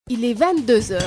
Il est 22h.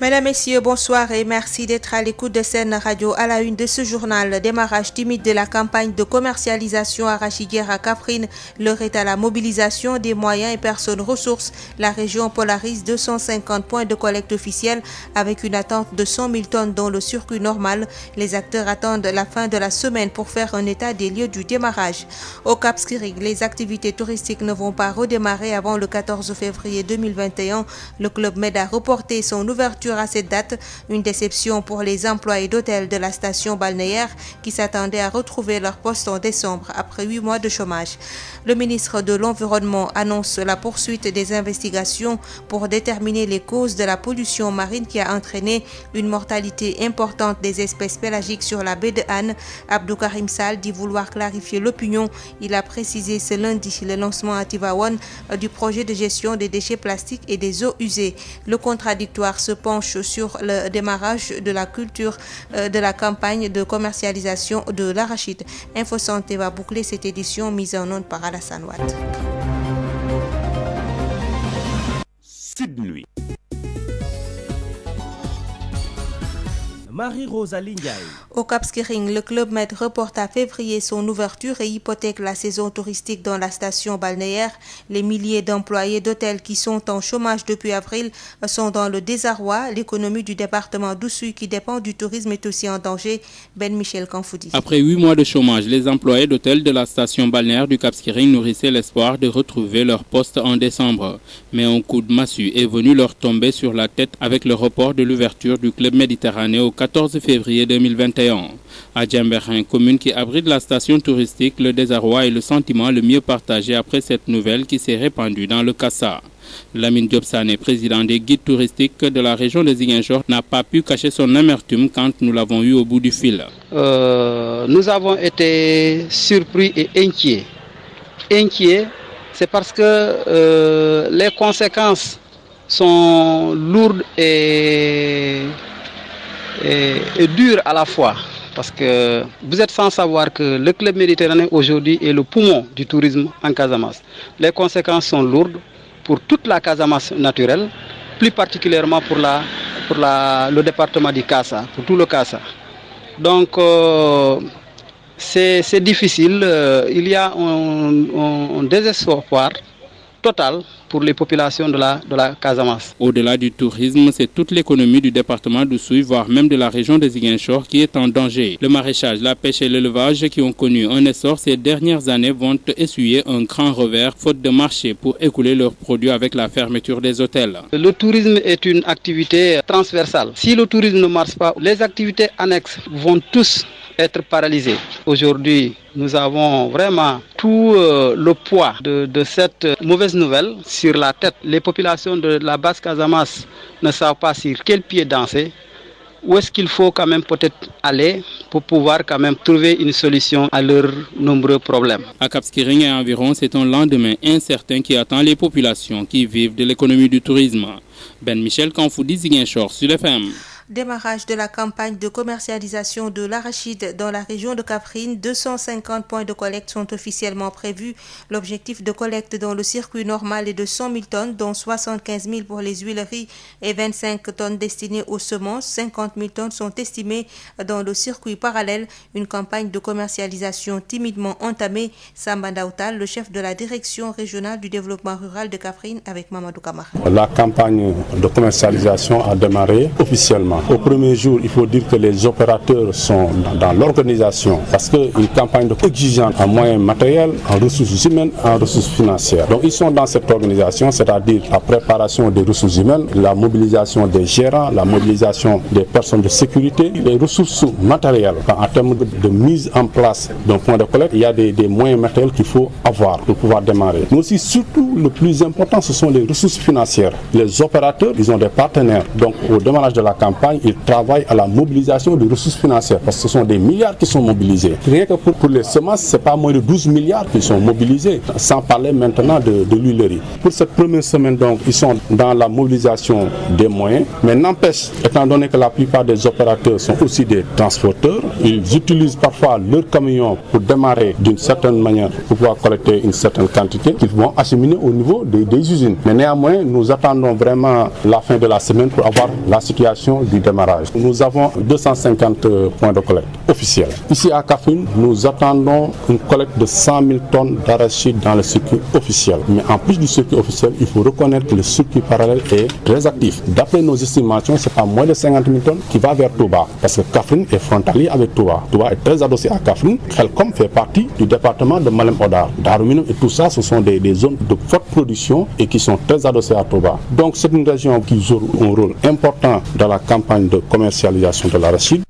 Mesdames, Messieurs, bonsoir et merci d'être à l'écoute de Sen Radio. À la une de ce journal, démarrage timide de la campagne de commercialisation arachidière à Kaffrine. L'heure est à la mobilisation des moyens et personnes ressources. La région polarise 250 points de collecte officiels avec une attente de 100 000 tonnes dans le circuit normal. Les acteurs attendent la fin de la semaine pour faire un état des lieux du démarrage. Au Cap Skirring, les activités touristiques ne vont pas redémarrer avant le 14 février 2021. Le Club Med a reporté son ouverture à cette date, une déception pour les employés d'hôtel de la station balnéaire qui s'attendaient à retrouver leur poste en décembre après 8 mois de chômage. Le ministre de l'Environnement annonce la poursuite des investigations pour déterminer les causes de la pollution marine qui a entraîné une mortalité importante des espèces pélagiques sur la baie de Han. Abdou Karim Sall dit vouloir clarifier l'opinion. Il a précisé ce lundi le lancement à Tivaouane du projet de gestion des déchets plastiques et des eaux usées. Le contradictoire se penche sur le démarrage de la culture de la campagne de commercialisation de l'arachide. Info Santé va boucler cette édition mise en onde par Alassane Ouatt. Sud-Nuit. Marie-Rosalie Ndiaye. Au Cap Skirring, le Club Med reporte à février son ouverture et hypothèque la saison touristique dans la station balnéaire. Les milliers d'employés d'hôtels qui sont en chômage depuis avril sont dans le désarroi. L'économie du département d'Oussouye qui dépend du tourisme est aussi en danger. Ben Michel Kanfoudi. Après 8 mois de chômage, les employés d'hôtels de la station balnéaire du Cap Skirring nourrissaient l'espoir de retrouver leur poste en décembre. Mais un coup de massue est venu leur tomber sur la tête avec le report de l'ouverture du Club Méditerranée au 14 février 2021. À Djemberin, commune qui abrite la station touristique, le désarroi est le sentiment le mieux partagé après cette nouvelle qui s'est répandue dans le Kassa. Lamine Diop-Sané, président des guides touristiques de la région de Ziguinchor, n'a pas pu cacher son amertume quand nous l'avons eu au bout du fil. Nous avons été surpris et inquiets. Inquiets, c'est parce que les conséquences sont lourdes et dures à la fois. Parce que vous êtes sans savoir que le Club Méditerranée aujourd'hui est le poumon du tourisme en Casamance. Les conséquences sont lourdes pour toute la Casamance naturelle, plus particulièrement pour le département du Kassa, pour tout le Kassa. Donc c'est difficile, il y a un désespoir total pour les populations de la Casamance. Au-delà du tourisme, c'est toute l'économie du département d'Oussouye, voire même de la région de Ziguinchor qui est en danger. Le maraîchage, la pêche et l'élevage qui ont connu un essor ces dernières années vont essuyer un grand revers faute de marché pour écouler leurs produits avec la fermeture des hôtels. Le tourisme est une activité transversale. Si le tourisme ne marche pas, les activités annexes vont tous être paralysées. Aujourd'hui, nous avons vraiment tout le poids de cette mauvaise nouvelle sur la tête. Les populations de la basse Casamance ne savent pas sur quel pied danser. Où est-ce qu'il faut quand même peut-être aller pour pouvoir quand même trouver une solution à leurs nombreux problèmes. À Cap Skirring et environ, c'est un lendemain incertain qui attend les populations qui vivent de l'économie du tourisme. Ben Michel Kanfoudi, Ziguinchor, sur FM. Démarrage de la campagne de commercialisation de l'arachide dans la région de Kaffrine. 250 points de collecte sont officiellement prévus. L'objectif de collecte dans le circuit normal est de 100 000 tonnes, dont 75 000 pour les huileries et 25 tonnes destinées aux semences. 50 000 tonnes sont estimées dans le circuit parallèle. Une campagne de commercialisation timidement entamée. Samba Ndaoutal, le chef de la direction régionale du développement rural de Kaffrine, avec Mamadou Kamara. La campagne de commercialisation a démarré officiellement. Au premier jour, il faut dire que les opérateurs sont dans l'organisation parce qu'une campagne exigeante en moyens matériels, en ressources humaines, en ressources financières. Donc ils sont dans cette organisation, c'est-à-dire la préparation des ressources humaines, la mobilisation des gérants, la mobilisation des personnes de sécurité, les ressources matérielles. En termes de mise en place d'un point de collecte, il y a des moyens matériels qu'il faut avoir pour pouvoir démarrer. Mais aussi, surtout, le plus important, ce sont les ressources financières. Les opérateurs, ils ont des partenaires. Donc au démarrage de la campagne, campagne, il travaille à la mobilisation des ressources financières parce que ce sont des milliards qui sont mobilisés. Rien que pour les semences, ce n'est pas moins de 12 milliards qui sont mobilisés, sans parler maintenant de l'huilerie. Pour cette première semaine, donc, ils sont dans la mobilisation des moyens, mais n'empêche, étant donné que la plupart des opérateurs sont aussi des transporteurs, ils utilisent parfois leurs camions pour démarrer d'une certaine manière, pour pouvoir collecter une certaine quantité qu'ils vont acheminer au niveau des usines. Mais néanmoins, nous attendons vraiment la fin de la semaine pour avoir la situation du démarrage. Nous avons 250 points de collecte officiels. Ici à Kaffrine, nous attendons une collecte de 100 000 tonnes d'arachide dans le circuit officiel. Mais en plus du circuit officiel, il faut reconnaître que le circuit parallèle est très actif. D'après nos estimations, c'est pas moins de 50 000 tonnes qui va vers Touba. Parce que Kaffrine est frontalier avec Touba. Touba est très adossé à Kaffrine. Khelcom fait partie du département de Malem Hodar. Darou et tout ça, ce sont des zones de forte production et qui sont très adossées à Touba. Donc c'est une région qui joue un rôle important dans la campagne de commercialisation de l'arachide.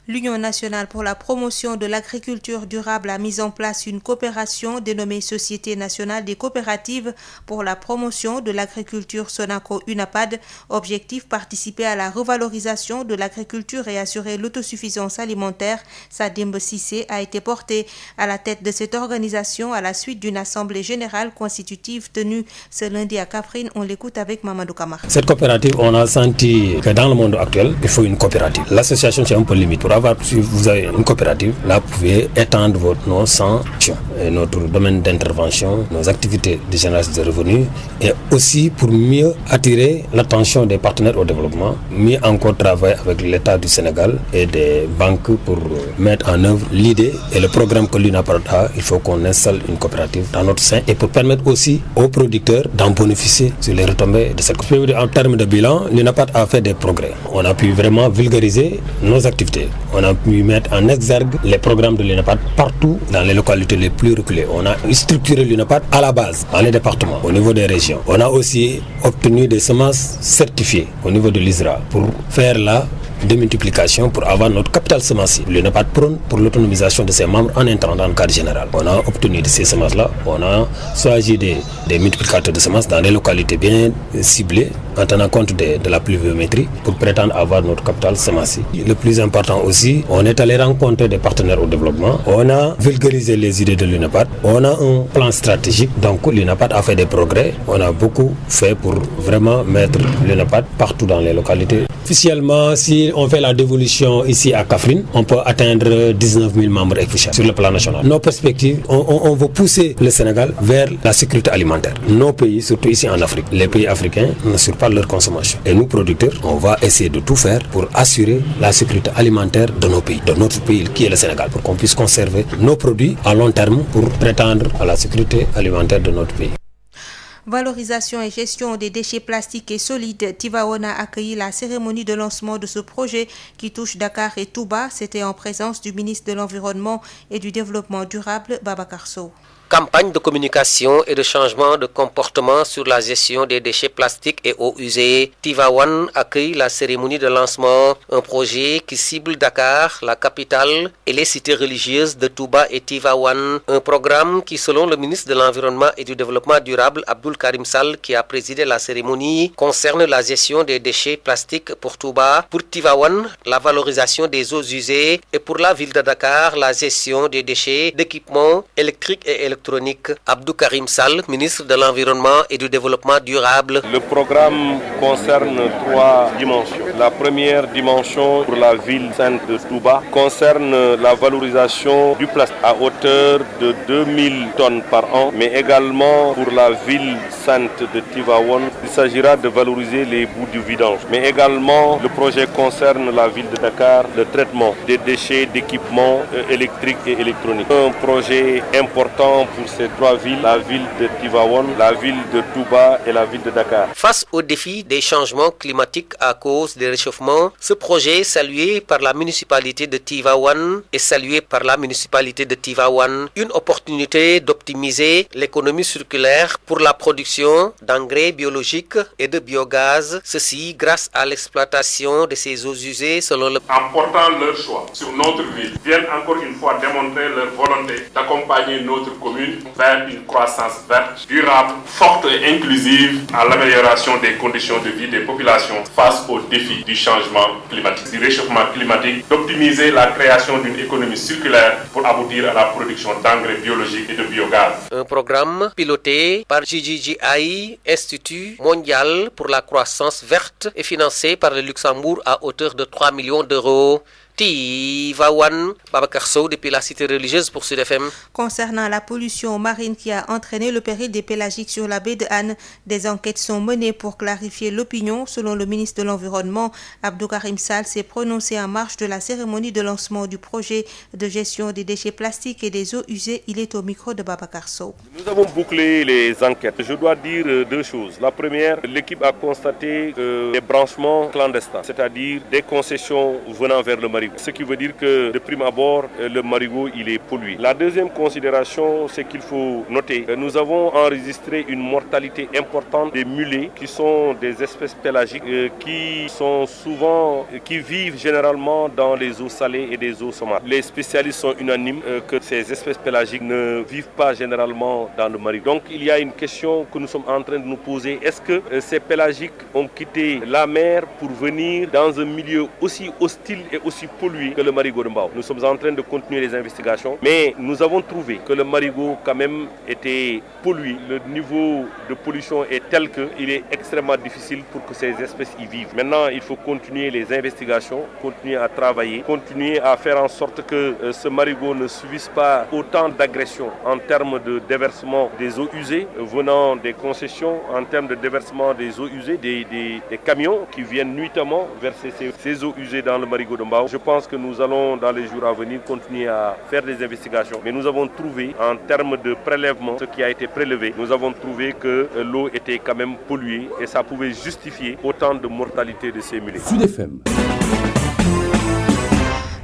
L'Union nationale pour la promotion de l'agriculture durable a mis en place une coopération dénommée Société nationale des coopératives pour la promotion de l'agriculture Sonaco-UNAPAD. Objectif, participer à la revalorisation de l'agriculture et assurer l'autosuffisance alimentaire. Sadimbe Sissé a été porté à la tête de cette organisation à la suite d'une assemblée générale constitutive tenue ce lundi à Kaffrine. On l'écoute avec Mamadou Kamara. Cette coopérative, on a senti que dans le monde actuel, il faut une coopérative. L'association, c'est un peu limite. Si vous avez une coopérative, là vous pouvez étendre votre nom sans notre domaine d'intervention, nos activités de génération de revenus et aussi pour mieux attirer l'attention des partenaires au développement, mieux encore travailler avec l'État du Sénégal et des banques pour mettre en œuvre l'idée et le programme que l'UNAPAD a. Il faut qu'on installe une coopérative dans notre sein et pour permettre aussi aux producteurs d'en bénéficier sur les retombées de cette coopérative. En termes de bilan, l'UNAPAD a fait des progrès. On a pu vraiment vulgariser nos activités. On a pu mettre en exergue les programmes de l'UNAPAD partout dans les localités les plus reculées. On a structuré l'UNAPAD à la base, dans les départements, au niveau des régions. On a aussi obtenu des semences certifiées au niveau de l'ISRA pour faire la démultiplication pour avoir notre capital semencier. L'UNAPAD prône pour l'autonomisation de ses membres en intrant dans le cadre général. On a obtenu de ces semences-là, on a choisi des multiplicateurs de semences dans des localités bien ciblées en tenant compte de la pluviométrie pour prétendre avoir notre capital semencier. Le plus important aussi, on est allé rencontrer des partenaires au développement, on a vulgarisé les idées de l'UNAPAD, on a un plan stratégique, donc l'UNAPAD a fait des progrès, on a beaucoup fait pour vraiment mettre l'UNAPAD partout dans les localités. Officiellement, si on fait la dévolution ici à Kaffrine, on peut atteindre 19 000 membres efficaces sur le plan national. Nos perspectives, on veut pousser le Sénégal vers la sécurité alimentaire. Nos pays, surtout ici en Afrique, les pays africains n'assurent pas leur consommation. Et nous, producteurs, on va essayer de tout faire pour assurer la sécurité alimentaire de nos pays, de notre pays qui est le Sénégal, pour qu'on puisse conserver nos produits à long terme pour prétendre à la sécurité alimentaire de notre pays. Valorisation et gestion des déchets plastiques et solides. Tivaouane a accueilli la cérémonie de lancement de ce projet qui touche Dakar et Touba. C'était en présence du ministre de l'Environnement et du Développement durable, Babacar Sow. Campagne de communication et de changement de comportement sur la gestion des déchets plastiques et eaux usées. Tivaouane accueille la cérémonie de lancement, un projet qui cible Dakar, la capitale, et les cités religieuses de Touba et Tivaouane. Un programme qui, selon le ministre de l'Environnement et du Développement durable, Abdoul Karim Sall, qui a présidé la cérémonie, concerne la gestion des déchets plastiques pour Touba, pour Tivaouane, la valorisation des eaux usées, et pour la ville de Dakar, la gestion des déchets d'équipements électriques et électronique. Abdou Karim Sall, ministre de l'Environnement et du Développement durable. Le programme concerne 3 dimensions. La première dimension pour la ville sainte de Touba concerne la valorisation du plastique à hauteur de 2000 tonnes par an, mais également pour la ville sainte de Tivaouane, il s'agira de valoriser les bouts du vidange. Mais également, le projet concerne la ville de Dakar, le traitement des déchets d'équipements électriques et électroniques. Un projet important pour ces 3 villes, la ville de Tivaouane, la ville de Touba et la ville de Dakar. Face au défi des changements climatiques à cause des réchauffements, ce projet salué par la municipalité de Tivaouane et salué par la municipalité de Tivaouane, une opportunité d'optimiser l'économie circulaire pour la production d'engrais biologiques et de biogaz, ceci grâce à l'exploitation de ces eaux usées selon le... En portant leur choix sur notre ville, viennent encore une fois démontrer leur volonté d'accompagner notre commune vers une croissance verte, durable, forte et inclusive à l'amélioration des conditions de vie des populations face aux défis défis du changement climatique, du réchauffement climatique, d'optimiser la création d'une économie circulaire pour aboutir à la production d'engrais biologiques et de biogaz. Un programme piloté par GGGI, Institut mondial pour la croissance verte, et financé par le Luxembourg à hauteur de 3 millions d'euros. Tivaouane, Babacar Sow depuis la cité religieuse pour Sud FM. Concernant la pollution marine qui a entraîné le péril des pélagiques sur la baie de Hann, des enquêtes sont menées pour clarifier l'opinion. Selon le ministre de l'Environnement, Abdou Karim Sall s'est prononcé en marge de la cérémonie de lancement du projet de gestion des déchets plastiques et des eaux usées. Il est au micro de Babacar Sow. Nous avons bouclé les enquêtes. Je dois dire deux choses. La première, l'équipe a constaté des branchements clandestins, c'est-à-dire des concessions venant vers le marigot. Ce qui veut dire que de prime abord, le marigot il est pollué. La deuxième considération, c'est qu'il faut noter que nous avons enregistré une mortalité importante des mulets qui sont des espèces pélagiques qui vivent généralement dans les eaux salées et des eaux saumâtres. Les spécialistes sont unanimes que ces espèces pélagiques ne vivent pas généralement dans le marigot. Donc il y a une question que nous sommes en train de nous poser. Est-ce que ces pélagiques ont quitté la mer pour venir dans un milieu aussi hostile et aussi pollué que le marigot de Mbao? Nous sommes en train de continuer les investigations, mais nous avons trouvé que le marigot quand même était pollué. Le niveau de pollution est tel qu'il est extrêmement difficile pour que ces espèces y vivent. Maintenant, il faut continuer les investigations, continuer à travailler, continuer à faire en sorte que ce marigot ne subisse pas autant d'agressions en termes de déversement des eaux usées venant des concessions, en termes de déversement des eaux usées, des camions qui viennent nuitamment verser ces eaux usées dans le marigot de Mbao. Je pense que nous allons dans les jours à venir continuer à faire des investigations. Mais nous avons trouvé en termes de prélèvement, ce qui a été prélevé, nous avons trouvé que l'eau était quand même polluée et ça pouvait justifier autant de mortalité de ces mulets. Sud FM.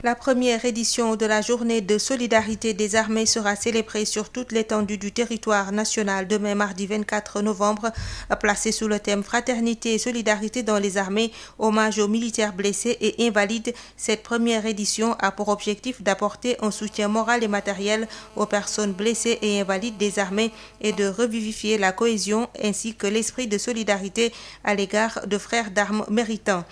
La première édition de la journée de solidarité des armées sera célébrée sur toute l'étendue du territoire national demain mardi 24 novembre, placée sous le thème Fraternité et solidarité dans les armées, hommage aux militaires blessés et invalides. Cette première édition a pour objectif d'apporter un soutien moral et matériel aux personnes blessées et invalides des armées et de revivifier la cohésion ainsi que l'esprit de solidarité à l'égard de frères d'armes méritants.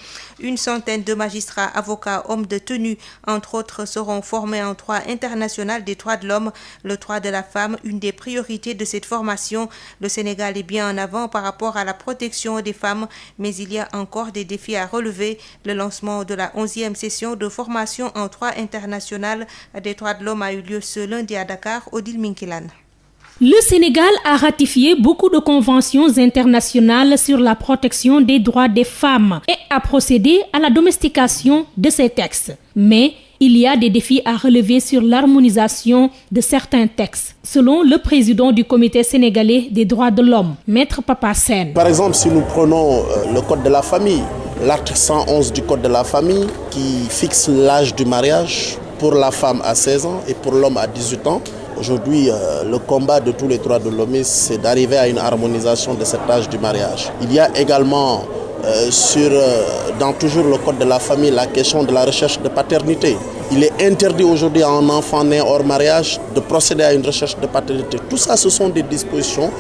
Une centaine de magistrats, avocats, hommes de tenue, entre autres, seront formés en droit international des droits de l'homme, le droit de la femme, une des priorités de cette formation. Le Sénégal est bien en avant par rapport à la protection des femmes, mais il y a encore des défis à relever. Le lancement de la 11e session de formation en droit international des droits de l'homme a eu lieu ce lundi à Dakar, Odile Minkilan. Le Sénégal a ratifié beaucoup de conventions internationales sur la protection des droits des femmes et a procédé à la domestication de ces textes. Mais il y a des défis à relever sur l'harmonisation de certains textes, selon le président du Comité sénégalais des droits de l'homme, Maître Papa Sène. Par exemple, si nous prenons le Code de la famille, l'article 111 du Code de la famille qui fixe l'âge du mariage pour la femme à 16 ans et pour l'homme à 18 ans. Aujourd'hui, le combat de tous les droits de l'homme, c'est d'arriver à une harmonisation de cet âge du mariage. Il y a également dans toujours le code de la famille la question de la recherche de paternité. Il est interdit aujourd'hui à un enfant né hors mariage de procéder à une recherche de paternité. Tout ça, ce sont des dispositions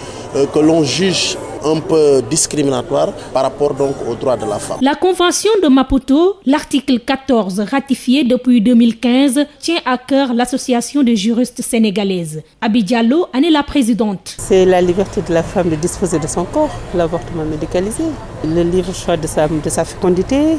que l'on juge un peu discriminatoires par rapport donc aux droits de la femme. La Convention de Maputo, l'article 14, ratifié depuis 2015, tient à cœur l'association des juristes sénégalaises. Abi Diallo en est la présidente. C'est la liberté de la femme de disposer de son corps, l'avortement médicalisé, le libre choix de sa fécondité.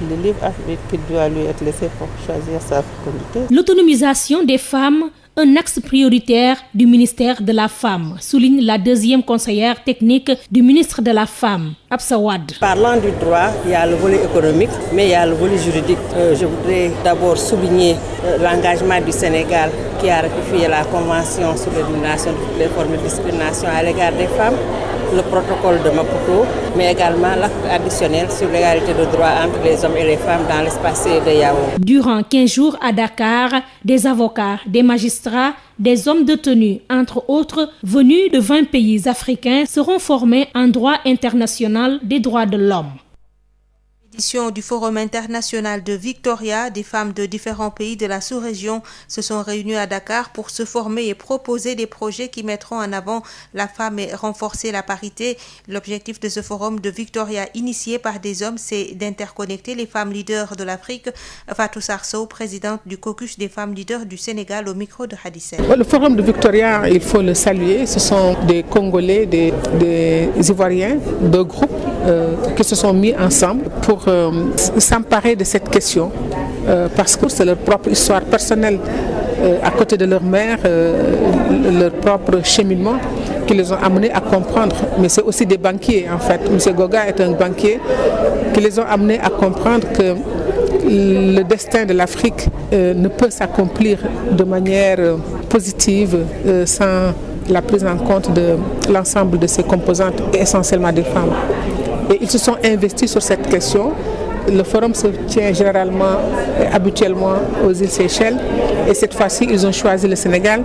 Le libre qui doit lui être laissé pour choisir sa fécondité. L'autonomisation des femmes, un axe prioritaire du ministère de la Femme, souligne la deuxième conseillère technique du ministre de la Femme, Absa Wade. Parlant du droit, il y a le volet économique, mais il y a le volet juridique. Je voudrais d'abord souligner l'engagement du Sénégal qui a ratifié la Convention sur l'élimination de toutes les formes de discrimination à l'égard des femmes, le protocole de Maputo, mais également l'acte additionnel sur l'égalité de droits entre les hommes et les femmes dans l'espace de Yao. Durant 15 jours à Dakar, des avocats, des magistrats, des hommes de tenue, entre autres, venus de 20 pays africains, seront formés en droit international des droits de l'homme. Édition du Forum international de Victoria, des femmes de différents pays de la sous-région se sont réunies à Dakar pour se former et proposer des projets qui mettront en avant la femme et renforcer la parité. L'objectif de ce forum de Victoria initié par des hommes, c'est d'interconnecter les femmes leaders de l'Afrique. Fatou Sarsow, présidente du caucus des femmes leaders du Sénégal, au micro de Hadissel. Le forum de Victoria, il faut le saluer. Ce sont des Congolais, des Ivoiriens, deux groupes qui se sont mis ensemble pour s'emparer de cette question parce que c'est leur propre histoire personnelle à côté de leur mère, leur propre cheminement qui les ont amenés à comprendre. Mais c'est aussi des banquiers en fait. M. Goga est un banquier qui les ont amenés à comprendre que le destin de l'Afrique ne peut s'accomplir de manière positive sans la prise en compte de l'ensemble de ses composantes, essentiellement des femmes. Et ils se sont investis sur cette question. Le forum se tient généralement, habituellement aux îles Seychelles. Et cette fois-ci, ils ont choisi le Sénégal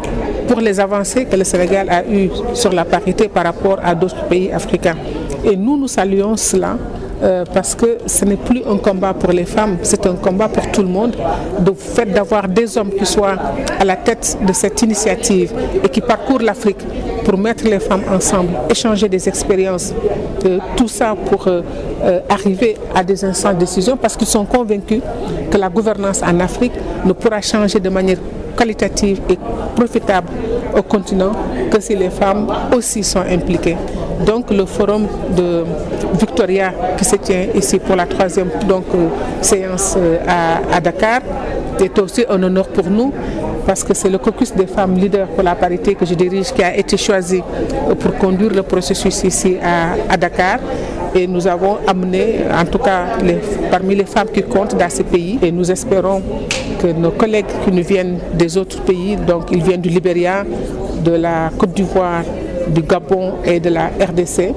pour les avancées que le Sénégal a eues sur la parité par rapport à d'autres pays africains. Et nous saluons cela parce que ce n'est plus un combat pour les femmes, c'est un combat pour tout le monde. Le fait d'avoir des hommes qui soient à la tête de cette initiative et qui parcourent l'Afrique pour mettre les femmes ensemble, échanger des expériences, tout ça pour arriver à des instants de décision parce qu'ils sont convaincus que la gouvernance en Afrique ne pourra changer de manière qualitative et profitable au continent que si les femmes aussi sont impliquées. Donc le forum de Victoria qui se tient ici pour la troisième séance à Dakar est aussi un honneur pour nous parce que c'est le caucus des femmes leaders pour la parité que je dirige qui a été choisi pour conduire le processus ici à Dakar. Et nous avons amené, en tout cas, parmi les femmes qui comptent dans ces pays. Et nous espérons que nos collègues qui nous viennent des autres pays, donc ils viennent du Libéria, de la Côte d'Ivoire, du Gabon et de la RDC,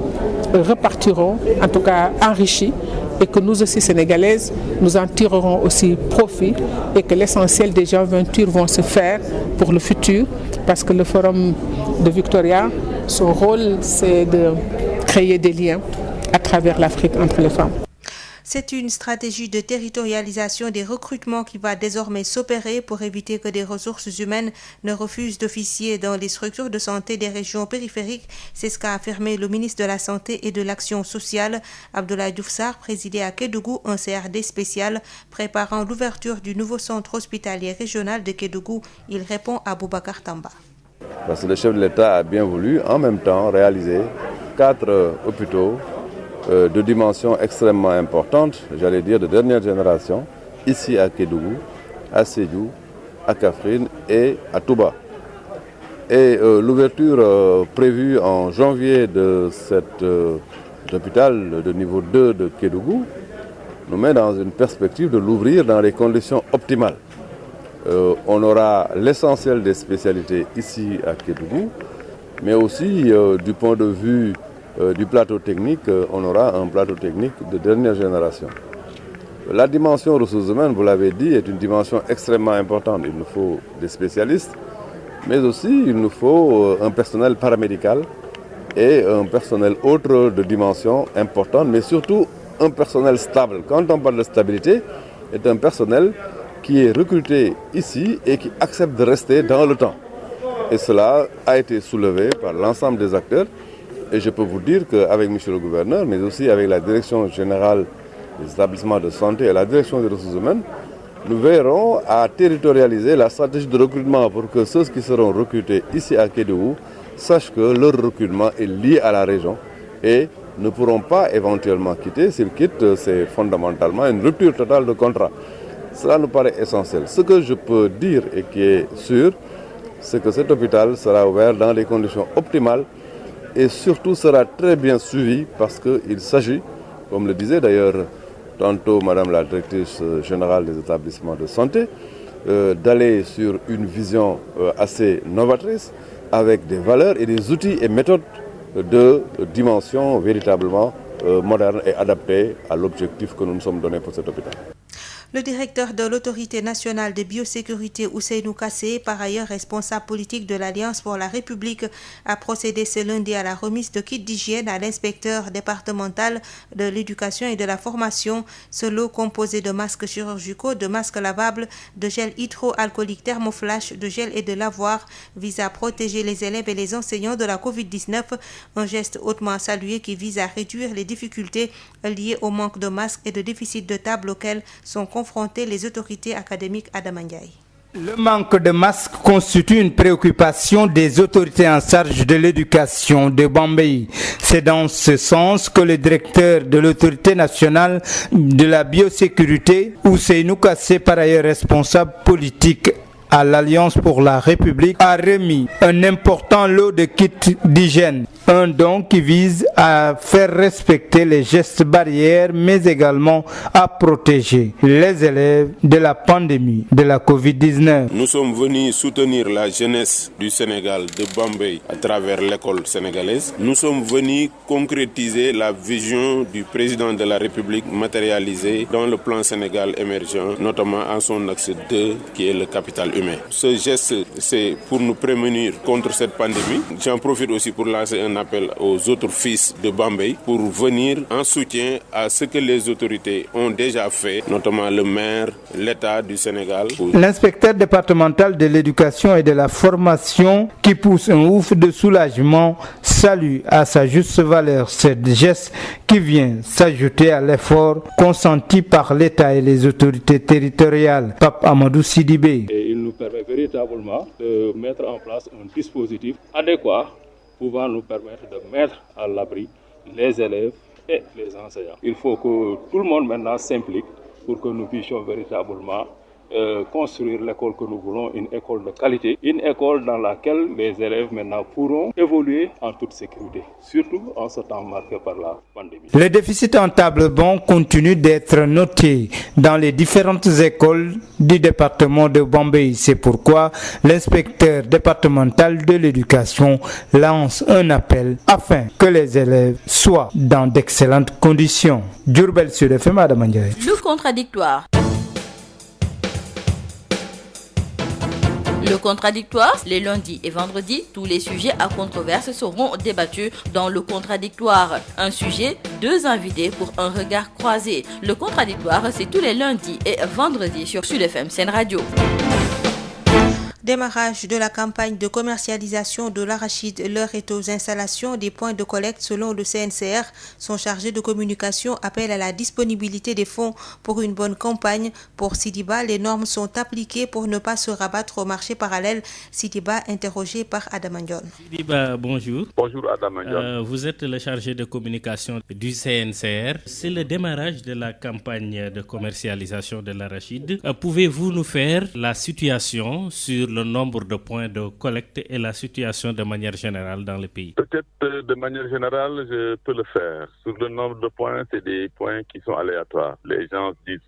repartiront, en tout cas enrichis, et que nous aussi, Sénégalaises, nous en tirerons aussi profit et que l'essentiel des aventures vont se faire pour le futur, parce que le Forum de Victoria, son rôle, c'est de créer des liens à travers l'Afrique entre les femmes. C'est une stratégie de territorialisation des recrutements qui va désormais s'opérer pour éviter que des ressources humaines ne refusent d'officier dans les structures de santé des régions périphériques. C'est ce qu'a affirmé le ministre de la Santé et de l'Action sociale. Abdoulaye Diouf Sarr présidait à Kédougou un CRD spécial préparant l'ouverture du nouveau centre hospitalier régional de Kédougou. Il répond à Boubacar Tamba. Parce que le chef de l'État a bien voulu en même temps réaliser 4 hôpitaux de dimension extrêmement importante, j'allais dire de dernière génération, ici à Kédougou, à Sédhiou, à Kaffrine et à Touba. Et l'ouverture prévue en janvier de cet hôpital de niveau 2 de Kédougou nous met dans une perspective de l'ouvrir dans les conditions optimales. On aura l'essentiel des spécialités ici à Kédougou, mais aussi du point de vue du plateau technique, on aura un plateau technique de dernière génération. La dimension ressources humaines, vous l'avez dit, est une dimension extrêmement importante. Il nous faut des spécialistes, mais aussi il nous faut un personnel paramédical et un personnel autre de dimension importante, mais surtout un personnel stable. Quand on parle de stabilité, c'est un personnel qui est recruté ici et qui accepte de rester dans le temps. Et cela a été soulevé par l'ensemble des acteurs. Et je peux vous dire qu'avec M. le gouverneur, mais aussi avec la direction générale des établissements de santé et la direction des ressources humaines, nous verrons à territorialiser la stratégie de recrutement pour que ceux qui seront recrutés ici à Kédougou sachent que leur recrutement est lié à la région et ne pourront pas éventuellement quitter. S'ils quittent, c'est fondamentalement une rupture totale de contrat. Cela nous paraît essentiel. Ce que je peux dire et qui est sûr, c'est que cet hôpital sera ouvert dans des conditions optimales et surtout sera très bien suivi parce qu'il s'agit, comme le disait d'ailleurs tantôt Madame la directrice générale des établissements de santé, d'aller sur une vision assez novatrice avec des valeurs et des outils et méthodes de dimension véritablement moderne et adaptée à l'objectif que nous nous sommes donnés pour cet hôpital. Le directeur de l'autorité nationale de biosécurité, Ousseynou Kassé, par ailleurs responsable politique de l'Alliance pour la République, a procédé ce lundi à la remise de kits d'hygiène à l'inspecteur départemental de l'éducation et de la formation. Ce lot composé de masques chirurgicaux, de masques lavables, de gel hydroalcoolique thermoflash, de gel et de lavoir vise à protéger les élèves et les enseignants de la Covid-19. Un geste hautement salué qui vise à réduire les difficultés liées au manque de masques et de déficit de table auxquels sont confronter les autorités académiques à Damandiaï. Le manque de masques constitue une préoccupation des autorités en charge de l'éducation de Bambey. C'est dans ce sens que le directeur de l'autorité nationale de la biosécurité, Ousseynou Kassé, par ailleurs responsable politique à l'Alliance pour la République, a remis un important lot de kits d'hygiène. Un don qui vise à faire respecter les gestes barrières, mais également à protéger les élèves de la pandémie de la Covid-19. Nous sommes venus soutenir la jeunesse du Sénégal, de Bambey, à travers l'école sénégalaise. Nous sommes venus concrétiser la vision du président de la République matérialisée dans le plan Sénégal émergent, notamment en son axe 2, qui est le capital humain. Ce geste, c'est pour nous prémunir contre cette pandémie. J'en profite aussi pour lancer un appel aux autres fils de Bambey pour venir en soutien à ce que les autorités ont déjà fait, notamment le maire, l'État du Sénégal. L'inspecteur départemental de l'éducation et de la formation, qui pousse un ouf de soulagement, salue à sa juste valeur ce geste qui vient s'ajouter à l'effort consenti par l'État et les autorités territoriales. Pape Amadou Sidibé. Et il nous permet véritablement de mettre en place un dispositif adéquat pouvant nous permettre de mettre à l'abri les élèves et les enseignants. Il faut que tout le monde maintenant s'implique pour que nous puissions véritablement construire l'école que nous voulons, une école de qualité, une école dans laquelle les élèves maintenant pourront évoluer en toute sécurité, surtout en ce temps marqué par la pandémie. Le déficit en table bon continue d'être noté dans les différentes écoles du département de Bambey. C'est pourquoi l'inspecteur départemental de l'éducation lance un appel afin que les élèves soient dans d'excellentes conditions. Diourbel Sud FM, Adam Ndiaye. Le contradictoire. Le contradictoire, les lundis et vendredis, tous les sujets à controverse seront débattus dans le contradictoire. Un sujet, deux invités pour un regard croisé. Le contradictoire, c'est tous les lundis et vendredis sur Sud FM Sen Radio. Démarrage de la campagne de commercialisation de l'arachide. L'heure est aux installations des points de collecte selon le CNCR. Son chargé de communication appelle à la disponibilité des fonds pour une bonne campagne. Pour Sidiba, les normes sont appliquées pour ne pas se rabattre au marché parallèle. Sidiba, interrogé par Adam Ndione. Sidiba, bonjour. Bonjour Adam Ndione. Vous êtes le chargé de communication du CNCR. C'est le démarrage de la campagne de commercialisation de l'arachide. Pouvez-vous nous faire la situation sur le nombre de points de collecte et la situation de manière générale dans le pays? Peut-être de manière générale, je peux le faire. Sur le nombre de points, c'est des points qui sont aléatoires. Les gens disent,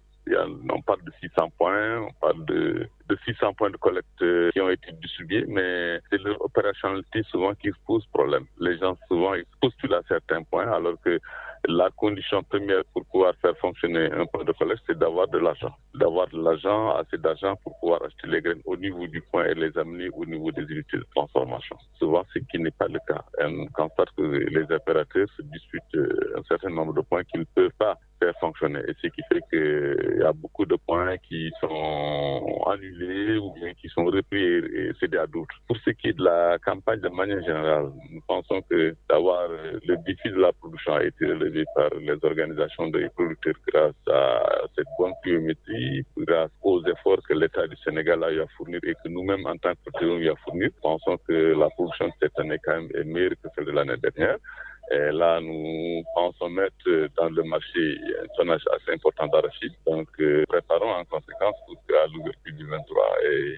on parle de 600 points, on parle de 600 points de collecte qui ont été distribués, mais c'est leur opérationnalité souvent qui pose problème. Les gens souvent ils postulent à certains points alors que la condition première pour pouvoir faire fonctionner un point de collecte, c'est d'avoir de l'argent. D'avoir de l'argent, assez d'argent pour pouvoir acheter les graines au niveau du point et les amener au niveau des unités de transformation. Souvent, ce qui n'est pas le cas. On constate que les opérateurs se disputent un certain nombre de points qu'ils ne peuvent pas faire fonctionner. Et ce qui fait qu'il y a beaucoup de points qui sont annulés ou bien qui sont repris et cédés à d'autres. Pour ce qui est de la campagne de manière générale, nous pensons que d'avoir le défi de la production a été relevé par les organisations des producteurs grâce à cette bonne pluviométrie, grâce aux efforts que l'État du Sénégal a eu à fournir et que nous-mêmes en tant que producteurs avons eu à fournir. Nous pensons que la production de cette année quand même est meilleure que celle de l'année dernière. Et là, nous pensons mettre dans le marché un tonnage assez important d'arachide. Donc, préparons en conséquence pour qu'à l'ouverture du 23, et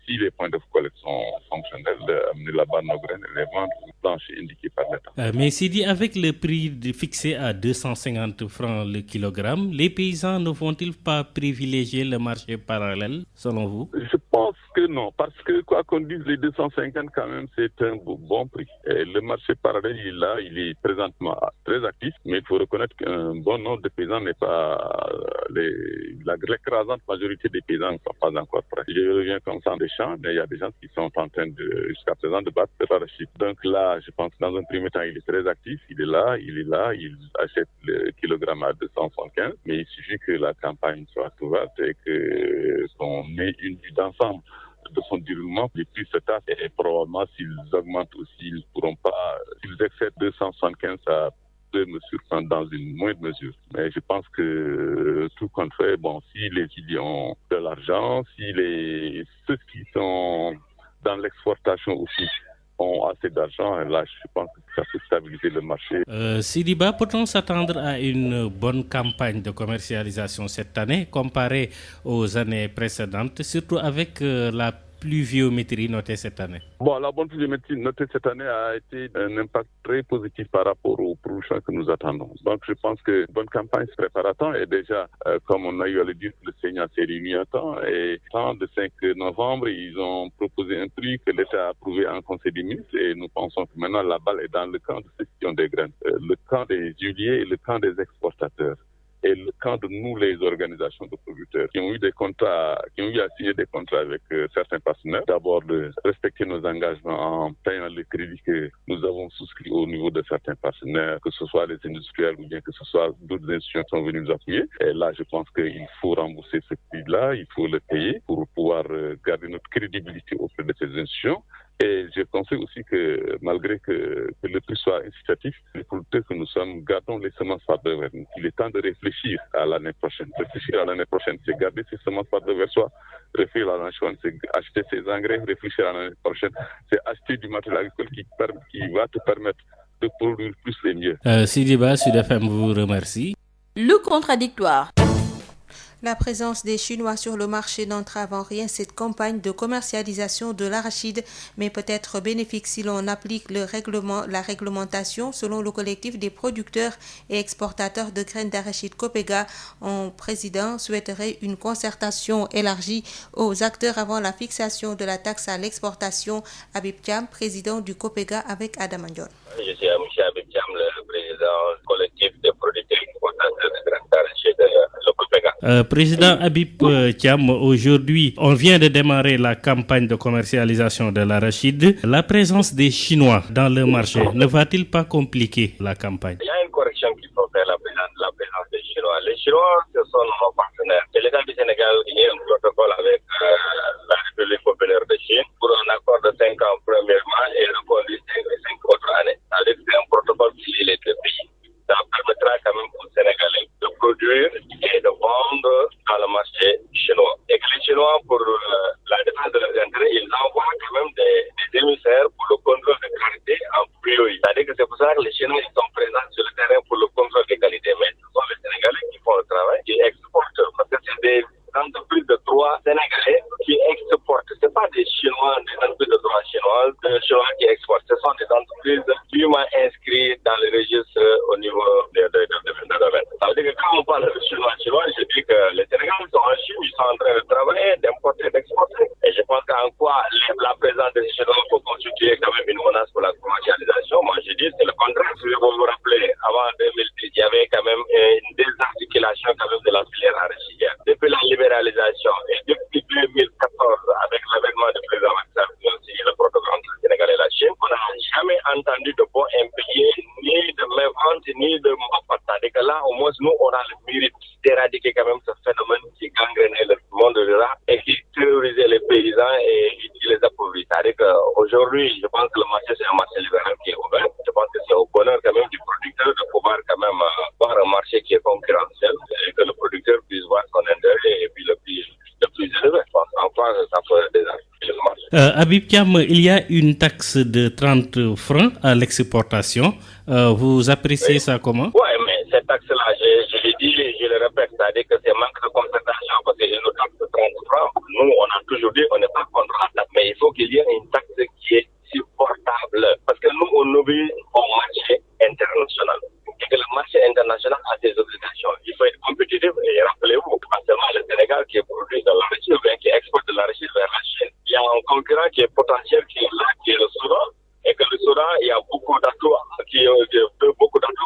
si les points de collecte sont fonctionnels, amener là-bas nos graines et les vendre au plancher indiqué par l'État. Mais Sidi, avec le prix fixé à 250 francs le kilogramme, les paysans ne vont-ils pas privilégier le marché parallèle, selon vous? Je pense que non, parce que quoi qu'on dise, les 250 quand même, c'est un bon prix. Et le marché parallèle, il est présentement très actif, mais il faut reconnaître qu'un bon nombre de paysans n'est pas... L'écrasante majorité des paysans ne sont pas encore prêts. Je reviens comme ça des champs, mais il y a des gens qui sont en train jusqu'à présent de battre de l'arachide. Donc là, je pense que dans un premier temps, il est très actif, il il achète le kilogramme à 275, mais il suffit que la campagne soit ouverte et qu'on ait une vue d'ensemble de son déroulement, les prix se tassent et probablement s'ils augmentent aussi, ils ne pourront pas, s'ils excèdent 275, ça peut me surprendre dans une moindre mesure. Mais je pense que tout compte fait, si les étudiants ont de l'argent, ceux qui sont dans l'exportation aussi ont assez d'argent, et là je pense que ça peut stabiliser le marché. Sidiba, peut-on s'attendre à une bonne campagne de commercialisation cette année comparée aux années précédentes, surtout avec la pluviométrie notée cette année? La bonne pluviométrie notée cette année a été un impact très positif par rapport aux productions que nous attendons. Donc je pense que bonne campagne se prépare à temps et déjà, comme on a eu à le dire, le Sénat s'est réuni à temps et le 5 novembre, ils ont proposé un prix que l'État a approuvé en Conseil des ministres et nous pensons que maintenant la balle est dans le camp de ceux qui ont des graines, le camp des huiliers et le camp des exportateurs. Et le camp de nous, les organisations de producteurs, qui ont eu à signer des contrats avec certains partenaires. D'abord, de respecter nos engagements en payant les crédits que nous avons souscrits au niveau de certains partenaires, que ce soit les industriels ou bien que ce soit d'autres institutions qui sont venues nous appuyer. Et là, je pense qu'il faut rembourser ce prix-là, il faut le payer pour pouvoir garder notre crédibilité auprès de ces institutions. Et je pensais aussi que malgré que le prix soit incitatif, les producteurs que nous sommes, gardons les semences par devers. Il est temps de réfléchir à l'année prochaine. Réfléchir à l'année prochaine, c'est garder ces semences par devers soi. Réfléchir à l'année prochaine, c'est acheter ses engrais. Réfléchir à l'année prochaine, c'est acheter du matériel agricole qui va te permettre de produire plus et mieux. Sidiba, Sud FM vous remercie. Le contradictoire. La présence des Chinois sur le marché n'entrave en rien cette campagne de commercialisation de l'arachide, mais peut être bénéfique si l'on applique la réglementation selon le collectif des producteurs et exportateurs de graines d'arachide COPEGA. Un président souhaiterait une concertation élargie aux acteurs avant la fixation de la taxe à l'exportation. Habib Thiam, président du COPEGA avec Adam Ndione. Je suis M. Habib Thiam, le président du collectif des producteurs et exportateurs de graines d'arachide le COPEGA. Président Habib Thiam, aujourd'hui, on vient de démarrer la campagne de commercialisation de l'arachide. La présence des Chinois dans le marché ne va-t-il pas compliquer la campagne? Il y a une correction qu'il faut faire, la présence des Chinois. Les Chinois, ce sont nos partenaires. C'est l'État du Sénégal qui a un protocole avec la République populaire de Chine pour un accord de 5 ans premièrement et reconduit 5 autres années. C'est-à-dire que c'est un protocole qui lie les deux pays. Ça permettra quand même aux Sénégalais de produire et de vendre dans le marché chinois. Et que les Chinois, pour la défense de leurs intérêts, ils envoient quand même des émissaires pour le contrôle de qualité en priorité. C'est-à-dire que c'est pour ça que les Chinois ils sont présents sur le terrain pour le contrôle de qualité. Mais ce sont les Sénégalais qui font le travail, qui exportent. Parce que c'est des entreprises de droit sénégalais qui exportent. Ce n'est pas des Chinois, des entreprises de droit chinoises, des Chinois qui exportent. Ce sont des entreprises dûment inscrites dans le registre au niveau de domaine. Ça veut dire que quand on parle de chinois, je dis que les Sénégalais sont en Chine, ils sont en train de travailler, d'importer, d'exporter. Et je pense qu'en quoi la présence des Chinois peut constituer quand même une menace pour la commercialisation. Moi, je dis c'est le contraire. Si vous vous rappelez, avant 2010, il y avait quand même une désarticulation quand même de la filière arachidière. Depuis la libéralisation et depuis 2014, avec l'avènement du président Macky Sall, le protocole entre le Sénégal et la Chine, on n'a jamais entendu de bons impayés, ni de mévente, ni de mbapat. C'est-à-dire que là, au moins, nous, on a le mérite d'éradiquer quand même ce phénomène qui gangrénait le monde rural et qui terrorisait les paysans et qui les appauvrit. C'est-à-dire qu'aujourd'hui, je pense que le marché, c'est un marché libéral qui est ouvert. Je pense que c'est au bonheur quand même du producteur de pouvoir quand même voir un marché qui est concurrentiel et que le producteur puisse voir son intérêt et puis le plus élevé. Je pense qu'enfin, ça ferait désarticuler le marché. Habib Thiam, il y a une taxe de 30 francs à l'exportation. Vous appréciez ça comment? Oui, mais cette taxe-là, je l'ai dit, je le répète, c'est-à-dire que c'est manque de concertation parce qu'il y a une taxe de 30 francs. Nous, on a toujours dit on n'est pas contre la taxe, mais il faut qu'il y ait une taxe qui est supportable parce que nous, on obéit au marché international. Et que le marché international a des obligations. Il faut être compétitif et rappelez-vous, pas seulement le Sénégal qui produit de l'arachide ou bien qui exporte de l'arachide vers la Chine. Il concurrent qui est potentiel, qui est là, qui est le Soudan, et que le Soudan, il y a beaucoup d'atouts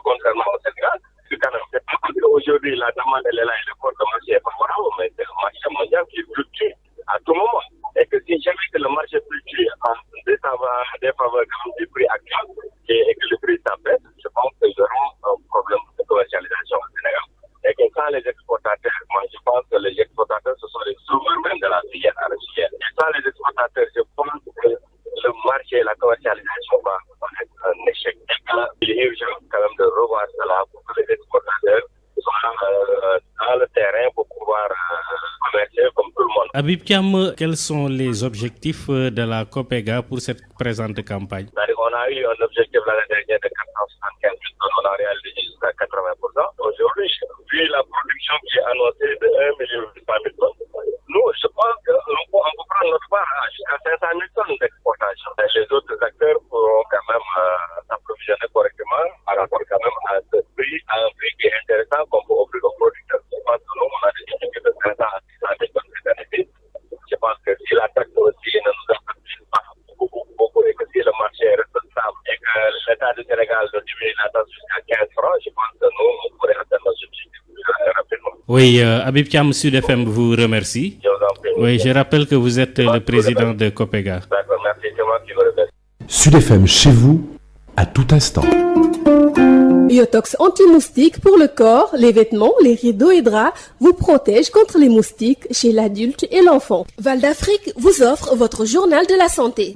contrairement au Sénégal. C'est pas parce qu'aujourd'hui la demande elle est là et le cours de marché est favorable, mais c'est le marché mondial qui fluctue à tout moment. Et que si jamais que le marché fluctue en défaveur du prix actuel et que le prix s'abaisse, je pense que nous aurons un problème de commercialisation au Sénégal. Et que sans les exportateurs, moi je pense que les exportateurs ce sont les sauveurs même de la filière arachidière. Et sans les exportateurs, je pense que le marché et la commercialisation va être un échec. Et qu'il est urgent quand même de revoir cela pour que les exportateurs soient dans le terrain pour pouvoir commercer comme tout le monde. Habib Thiam, quels sont les objectifs de la COPEGA pour cette présente campagne? On a eu un objectif l'année dernière de 475 000 tonnes, on a réalisé jusqu'à 80%. Aujourd'hui, vu la production qui est annoncée de 1,8 million tonnes, nous, je pense qu'on peut prendre notre part jusqu'à 500 000 tonnes d'exportation. Les autres acteurs pourront quand même s'approvisionner correctement par rapport quand même à un prix qui est intéressant qu'on peut offrir aux producteurs. Je pense que nous, on a des équipes de 500 à 600 000 tonnes cette année. Je pense que si la taxe aussi ne nous affecte pas beaucoup et que si le marché reste stable et que l'État du Sénégal de diminuer la taxe jusqu'à 15 francs, je pense que nous, on pourrait atteindre nos objectifs rapidement. Oui, Habib Thiam, Sud FM vous remercie. Je vous en prie. Oui, je rappelle que vous êtes le président de COPEGA. D'accord, merci, c'est moi qui vous remercie. Sud FM chez vous, à tout instant. Yotox anti-moustique pour le corps, les vêtements, les rideaux et draps vous protège contre les moustiques chez l'adulte et l'enfant. Val d'Afrique vous offre votre journal de la santé.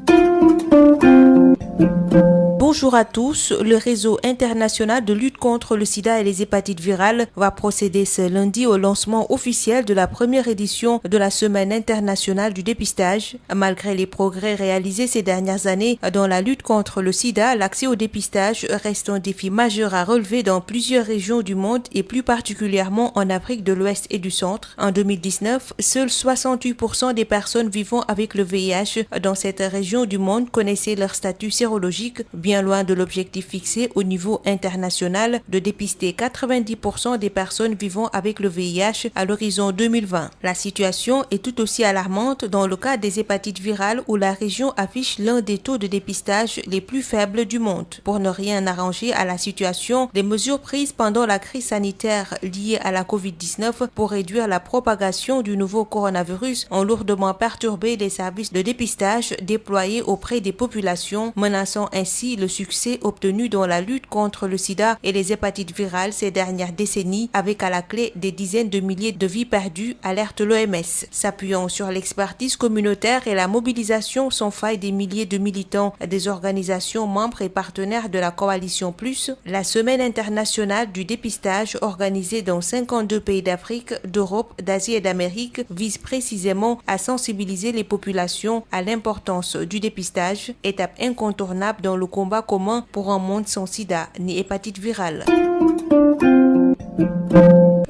Bonjour à tous. Le réseau international de lutte contre le sida et les hépatites virales va procéder ce lundi au lancement officiel de la première édition de la Semaine internationale du dépistage. Malgré les progrès réalisés ces dernières années dans la lutte contre le sida, l'accès au dépistage reste un défi majeur à relever dans plusieurs régions du monde et plus particulièrement en Afrique de l'Ouest et du Centre. En 2019, seuls 68% des personnes vivant avec le VIH dans cette région du monde connaissaient leur statut sérologique, bien loin de l'objectif fixé au niveau international de dépister 90% des personnes vivant avec le VIH à l'horizon 2020. La situation est tout aussi alarmante dans le cas des hépatites virales où la région affiche l'un des taux de dépistage les plus faibles du monde. Pour ne rien arranger à la situation, des mesures prises pendant la crise sanitaire liée à la COVID-19 pour réduire la propagation du nouveau coronavirus ont lourdement perturbé les services de dépistage déployés auprès des populations, menaçant ainsi le succès obtenu dans la lutte contre le sida et les hépatites virales ces dernières décennies, avec à la clé des dizaines de milliers de vies perdues, alerte l'OMS. S'appuyant sur l'expertise communautaire et la mobilisation sans faille des milliers de militants, des organisations membres et partenaires de la Coalition Plus, la Semaine internationale du dépistage organisée dans 52 pays d'Afrique, d'Europe, d'Asie et d'Amérique vise précisément à sensibiliser les populations à l'importance du dépistage, étape incontournable dans le combat commun pour un monde sans sida ni hépatite virale.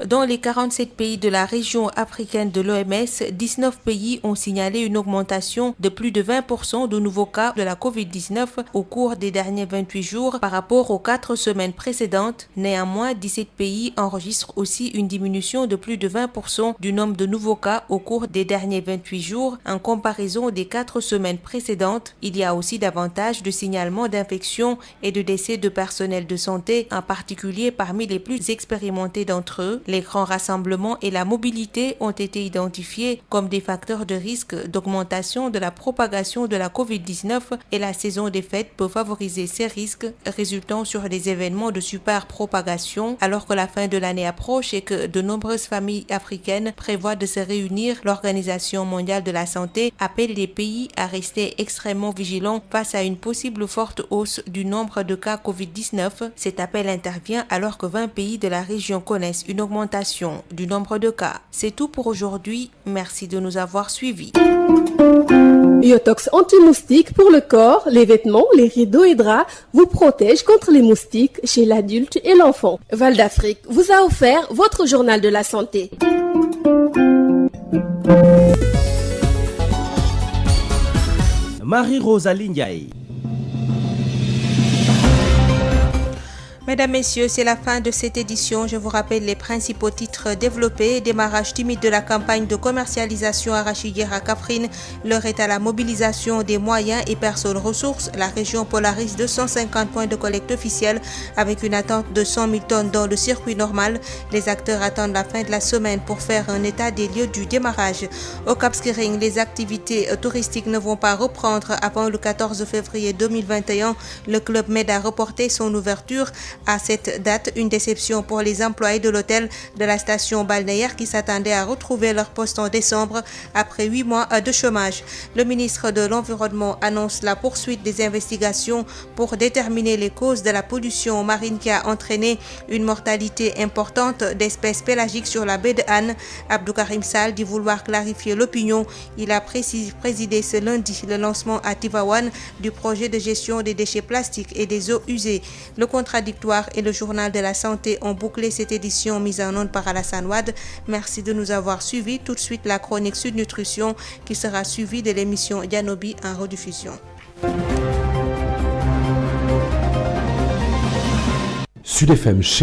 Dans les 47 pays de la région africaine de l'OMS, 19 pays ont signalé une augmentation de plus de 20% de nouveaux cas de la COVID-19 au cours des derniers 28 jours par rapport aux 4 semaines précédentes. Néanmoins, 17 pays enregistrent aussi une diminution de plus de 20% du nombre de nouveaux cas au cours des derniers 28 jours en comparaison des 4 semaines précédentes. Il y a aussi davantage de signalements d'infections et de décès de personnel de santé, en particulier parmi les plus expérimentés d'entre eux. Les grands rassemblements et la mobilité ont été identifiés comme des facteurs de risque d'augmentation de la propagation de la COVID-19 et la saison des fêtes peut favoriser ces risques résultant sur des événements de superpropagation. Alors que la fin de l'année approche et que de nombreuses familles africaines prévoient de se réunir, l'Organisation mondiale de la santé appelle les pays à rester extrêmement vigilants face à une possible forte hausse du nombre de cas COVID-19. Cet appel intervient alors que 20 pays de la région connaissent une augmentation du nombre de cas. C'est tout pour aujourd'hui. Merci de nous avoir suivis. Yotox anti-moustique pour le corps, les vêtements, les rideaux et draps vous protège contre les moustiques chez l'adulte et l'enfant. Val d'Afrique vous a offert votre journal de la santé. Marie-Rosalie Ndiaye. Mesdames, Messieurs, c'est la fin de cette édition. Je vous rappelle les principaux titres développés. Démarrage timide de la campagne de commercialisation arachidière à Kaffrine. L'heure est à la mobilisation des moyens et personnes ressources. La région polarise 250 points de collecte officiels avec une attente de 100 000 tonnes dans le circuit normal. Les acteurs attendent la fin de la semaine pour faire un état des lieux du démarrage. Au Cap Skirring, les activités touristiques ne vont pas reprendre avant le 14 février 2021. Le Club Med a reporté son ouverture à cette date, une déception pour les employés de l'hôtel de la station balnéaire qui s'attendaient à retrouver leur poste en décembre après 8 mois de chômage. Le ministre de l'Environnement annonce la poursuite des investigations pour déterminer les causes de la pollution marine qui a entraîné une mortalité importante d'espèces pélagiques sur la baie de Hann. Abdou Karim Sall dit vouloir clarifier l'opinion. Il a présidé ce lundi le lancement à Tivaouane du projet de gestion des déchets plastiques et des eaux usées. Le contradictoire et le journal de la santé ont bouclé cette édition mise en onde par Alassane Wade. Merci de nous avoir suivis. Tout de suite, la chronique Sud Nutrition qui sera suivie de l'émission Dianobi en rediffusion. Sud FM chez